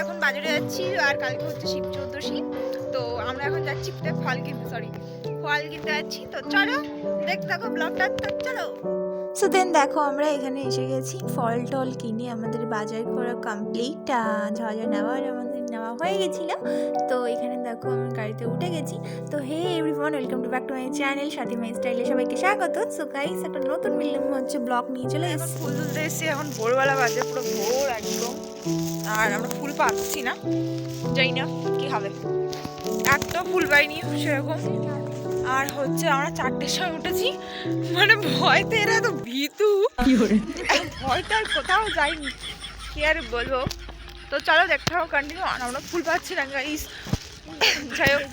এখন বাজারে যাচ্ছি আর কালকে হচ্ছে শিব চতুর্দশী, তো আমরা এখন যাচ্ছি ফল কিনতে যাচ্ছি। তো চলো দেখতে থাকো ব্লগটা, তো চলো। সো দেন দেখো আমরা এখানে এসে গেছি, ফল টল কিনে আমাদের বাজার করা কমপ্লিট, যা নেওয়ার আমাদের নেওয়া হয়ে গেছিলো। তো এখানে দেখো আমি গাড়িতে উঠে গেছি। তো hey everyone, welcome to back to my channel Sathi my স্টাইলে সবাইকে স্বাগত। সো গাইস একটা নতুন হচ্ছে ব্লগ নিয়ে চলে এসেছি। ফুল তুলতে এসেছি, এখন ভোরবেলা বাজে, পুরো ভোর একদম, আর আমরা ফুল পাচ্ছি না, জানি না কি হবে, একটা ফুল পাইনি সেরকম। আর হচ্ছে আমরা 4টের সময় উঠেছি, মানে ভয়তে এরা তো ভীতু, ভয়টা আর কোথাও যায়নি, কি আর বলবো। তো চলো দেখতে হবে কন্টিনিউ। আর আমরা ফুল পাচ্ছি না গাইস, যাই হোক।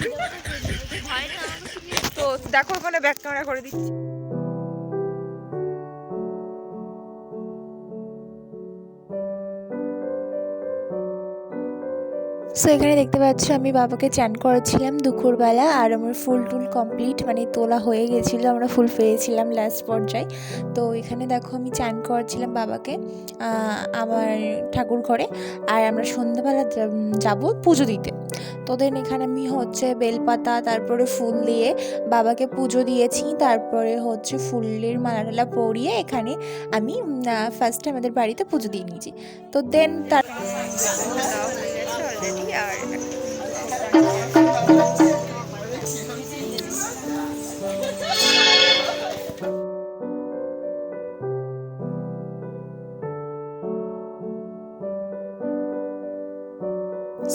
তো দেখো ওখানে ব্যাক ক্যামেরা করে দিচ্ছি। সো এখানে দেখতে পাচ্ছ আমি বাবাকে চান করেছিলাম দুপুরবেলা, আর আমার ফুল টুল কমপ্লিট, মানে তোলা হয়ে গেছিলো, আমরা ফুল পেয়েছিলাম লাস্ট পর্যায়ে। তো এখানে দেখো আমি চান করেছিলাম বাবাকে আমার ঠাকুর ঘরে, আর আমরা সন্ধ্যাবেলা যাব পুজো দিতে। তো দেন এখানে আমি হচ্ছে বেলপাতা তারপরে ফুল দিয়ে বাবাকে পুজো দিয়েছি, তারপরে হচ্ছে ফুলের মালা পরিয়ে এখানে আমি ফার্স্টে আমাদের বাড়িতে পুজো দিয়ে নিয়েছি। তো দেন তার অলরেডি। আর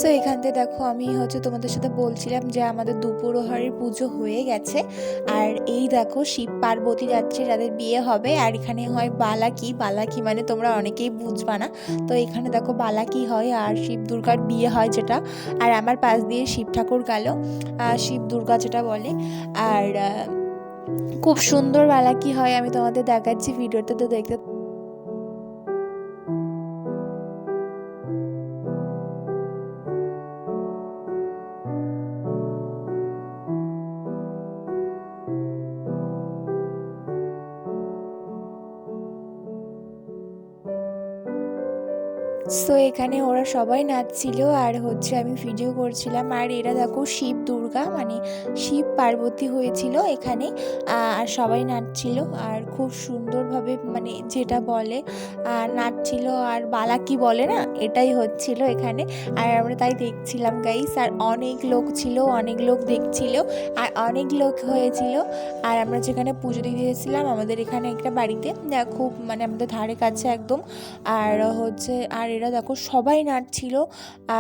সো এখান থেকে দেখো আমি হচ্ছে তোমাদের সাথে বলছিলাম যে আমাদের দুপুরোহারের পুজো হয়ে গেছে, আর এই দেখো শিব পার্বতী যাচ্ছে যাদের বিয়ে হবে, আর এখানে হয় বালাকি মানে তোমরা অনেকেই বুঝবা না। তো এখানে দেখো বালাকি হয় আর শিব দুর্গার বিয়ে হয় যেটা, আর আমার পাশ দিয়ে শিব ঠাকুর গেল, শিব দুর্গা যেটা বলে। আর খুব সুন্দর বালাকি হয়, আমি তোমাদের দেখাচ্ছি ভিডিওতে, তো দেখতে। সো এখানে ওরা সবাই নাচছিল, আর হচ্ছে আমি ভিডিও করছিলাম। আর এরা দেখো শিব দুর্গা মানে শিব পার্বতী হয়েছিল এখানে, আর সবাই নাচছিল, আর খুব সুন্দরভাবে মানে যেটা বলে নাচছিল, আর বালাকি বলে না, এটাই হচ্ছিল এখানে। আর আমরা তাই দেখছিলাম গাইস, আর অনেক লোক ছিল, অনেক লোক দেখছিল, আর অনেক লোক হয়েছিল। আর আমরা যেখানে পুজো দিতে গেছিলাম আমাদের এখানে একটা বাড়িতে, খুব মানে আমাদের ধারে কাছে একদম। আর হচ্ছে আর এরা দেখো সবাই নাচছিল।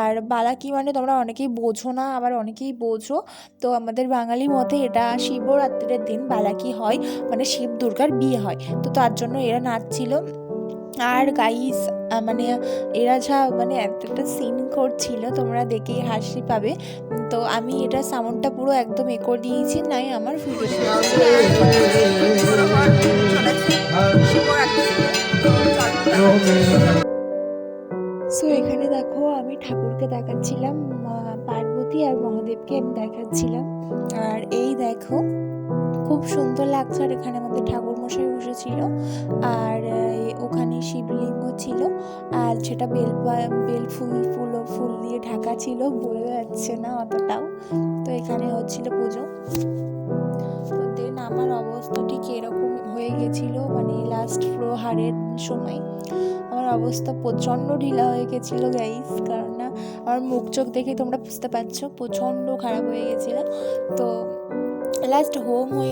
আর বালাকি মানে তোমরা অনেকেই বোঝো না, আবার অনেকেই বোঝো। তো আমাদের বাঙালি মতে এটা শিবরাত্রির দিন বালাকি হয়, মানে শিব দুর্গার বিয়ে হয়, তো তার জন্য এরা নাচছিল। আর গাইস মানে এরা যা মানে একটা সিন করছিল, তোমরা দেখেই হাসি পাবে। তো আমি এটা সাউন্ডটা পুরো একদম করে দিয়েছি, নাই আমার সো এখানে দেখো আমি ঠাকুরকে দেখাচ্ছিলাম, পার্বতী আর মহাদেবকে আমি দেখাচ্ছিলাম। আর এই দেখো খুব সুন্দর লাগছে, আর এখানে আমাদের ঠাকুর মশাই বসেছিল, আর ওখানে শিবলিঙ্গ ছিল, আর সেটা বেল ফুল দিয়ে ঢাকা ছিল, বোঝা যাচ্ছে না অতটাও। তো এখানে হচ্ছিল পুজো। তো দেন আমার অবস্থা ঠিক এরকম হয়ে গেছিল, মানে লাস্ট প্রহারের সময় আমার অবস্থা প্রচণ্ড ঢিলা হয়ে গেছিলো গাইস, কারণ না আমার মুখ চোখ দেখে তোমরা বুঝতে পারছো প্রচণ্ড খারাপ হয়ে গেছিলো। তো লাস্ট হোম হয়ে